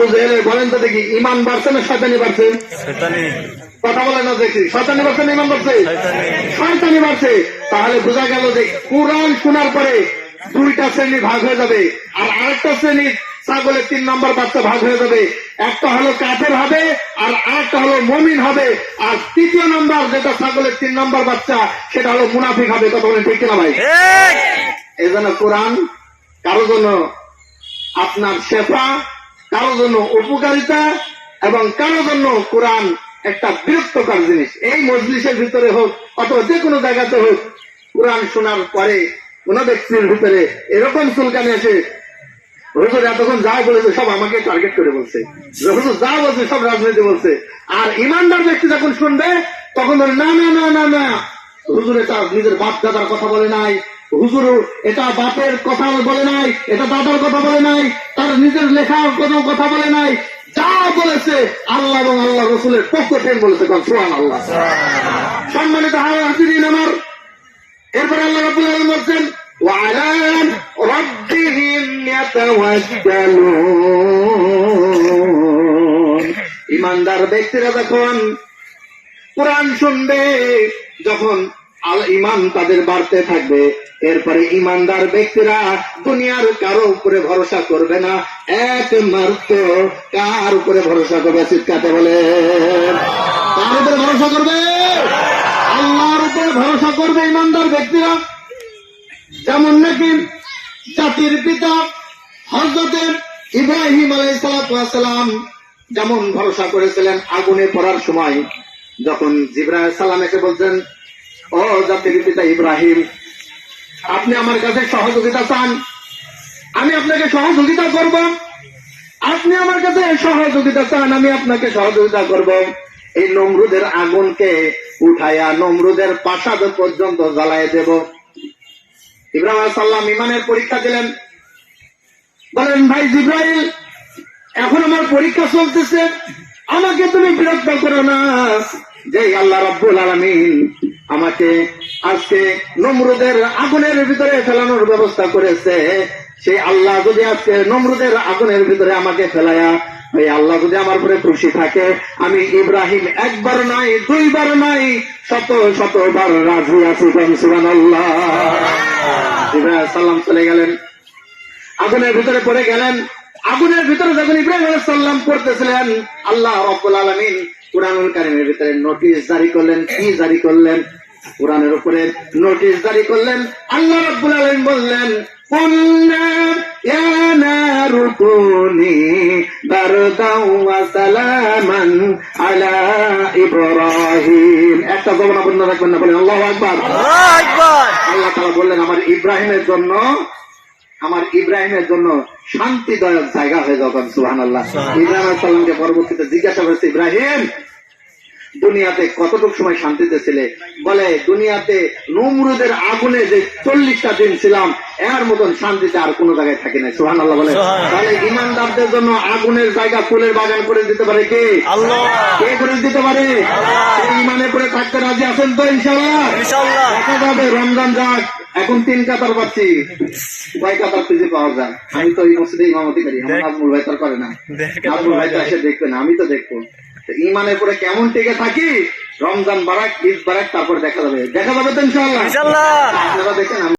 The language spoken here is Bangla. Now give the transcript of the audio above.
আবু জেহেল বলেন তো দেখি, ইমান বাড়ছে না শয়তানি বাড়ছে? কথা বলে না দেখি, শয়তানি বাড়ছে না ইমান বাড়ছে? শয়তানি বাড়ছে। তাহলে বোঝা গেল যে কোরআন শোনার পরে দুইটা শ্রেণী ভাগ হয়ে যাবে, আর আরেকটা শ্রেণী ছাগলের 3 নম্বর বাচ্চা ভাগ হয়ে যাবে। একটা হলো কাফের হবে আর আরেকটা হলো মুমিন হবে, আর তৃতীয় নম্বর যেটা ছাগলের 3 নম্বর বাচ্চা সেটা হলো মুনাফিক হবে। কথা বলেন ঠিক কিনা ভাই? এই জন্য কোরআন কারো জন্য আপনার শেফা, কারো জন্য উপকারিতা, এবং কারো জন্য কোরআন একটা বিরক্তকর জিনিস। এই মজলিসের ভিতরে হোক অথবা যে কোনো জায়গাতে হোক, কোরআন শোনার পরে কোন ব্যক্তির ভিতরে এরকম চুলকানি এসে হুজুর এতক্ষণ যা বলেছে সব আমাকে টার্গেট করে বলছে, হুজুর যা বলছে সব রাজনীতি বলছে। আর ইমানদার ব্যক্তি যখন শুনবে তখন বলে না না না না না, হুজুর এটা নিজের বাপ দাদার কথা বলে নাই, হুজুর এটা বাপের কথা বলে নাই, এটা দাদার কথা বলে নাই, তার নিজের লেখার কোনো কথা বলে নাই, যা বলেছে আল্লাহ এবং আল্লাহ রসুলের পক্ষ থেকে বলেছে। সুবহানাল্লাহ। সম্মানিত হাজিরিন আমার, এরপরে আল্লাহ রাব্বুল আলামিন বলেন ওয়ালা রাব্বিহিম ইয়াতাওয়াক্কালুন। ইমানদার ব্যক্তিরা যখন কোরআন শুনবে, যখন ইমান তাদের বাড়তে থাকবে, এরপরে ইমানদার ব্যক্তিরা দুনিয়ার কারো উপরে ভরসা করবে না, একমাত্র কার উপরে ভরসা করবে? চিৎকাতে বলে কার উপরে ভরসা করবে? আল্লাহর উপরে ভরসা করবে ইমানদার ব্যক্তিরা। যেমন নাকি জাতির পিতা হযরত ইব্রাহিম আলাইহিস সালাম যেমন ভরসা করেছিলেন আগুনে পড়ার সময়, যখন জিবরাইল আলাইহিস সালাম এসে বলছেন, ও জাতির পিতা ইব্রাহিম, আপনি আমার কাছে সহযোগিতা চান, আমি আপনাকে সহযোগিতা করব। আপনি আমার কাছে সহযোগিতা চান, আমি আপনাকে সহযোগিতা করব। এই নমরুদের আগুনকে উঠাইয়া নমরুদের প্রাসাদ পর্যন্ত জ্বালাই দেব। ইব্রাহিম আলাইহিস সালাম ইমানের পরীক্ষা দিলেন। বলেন, ভাই জিবরাইল, এখন আমার পরীক্ষা চলতেছে, আমাকে তুমি বিরক্ত করো না। যে আল্লাহ রাব্বুল আলামিন আমাকে আজকে নমরুদের আগুনের ভিতরে ফেলানোর ব্যবস্থা করেছে, সেই আল্লাহ যদি আজকে নমরুদের আগুনের ভিতরে আমাকে ফেলায়া, এই আল্লাহ যদি আমার উপরে খুশি থাকে, আমি ইব্রাহিম একবার নাই, 2 বার নাই, শত শতবার রাজি আছি। সুবহানাল্লাহ। ইব্রাহিম সাল্লাম চলে গেলেন, আগুনের ভিতরে পড়ে গেলেন। আগুনের ভিতরে যখন ইব্রাহিম আলাইহিস সালাম পড়তেছিলেন, আল্লাহ রাব্বুল আলামিন কুরআনুল কারীমের ভিতরে নোটিশ জারি করলেন। কি জারি করলেন? কুরআনের উপরে নোটিশ জারি করলেন। আল্লাহ রাব্বুল আলামিন বললেন, কুল্লা ইয়া নারু কুনি বারদাও ওয়া সালামান আলা ইব্রাহিম। একটা জবান বন্ধ রাখবেন না, বলেন আল্লাহু আকবার। আল্লাহু আকবার। আল্লাহ তাআলা বললেন, আমার ইব্রাহিমের জন্য শান্তিদায়ক জায়গা হয়ে যাবেন। সুবহানাল্লাহ। ইব্রাহিম আলাইহিস সালামকে পরবর্তীতে জিজ্ঞাসা করেছে, ইব্রাহিম, দুনিয়াতে কতটুকু সময় শান্তিতে ছিলে? বলে, দুনিয়াতে নমরুদের আগুনে যে 40টা দিন ছিলাম, এর মতন শান্তিতে আর কোন জায়গায় থাকি না। সুবহানাল্লাহ বলে। তাহলে ইমানদারদের জন্য আগুনের জায়গা ফুলের বাগান করে দিতে পারে কে? আল্লাহ। কে করে দিতে পারে? ইমানের পরে থাকতে রাজি আছেন তো? ইনশাআল্লাহ। ইনশাআল্লাহ। দেখা যাবে রমজান যাক, এখন 3 কাতার পাচ্ছি, কয় কাতার খুঁজে পাওয়া যায়? আমি তো এই মসজিদে ইমামতি করি, আমার নাজমুল ভাই তার করে না, নাজমুল ভাই তো এসে দেখবে না, আমি তো দেখবো। ইমানের পরে কেমন টিকে থাকি, রমজান বারাক, ঈদ বারাক, তারপর দেখা যাবে তো ইনশাআল্লাহ। আপনারা দেখেন।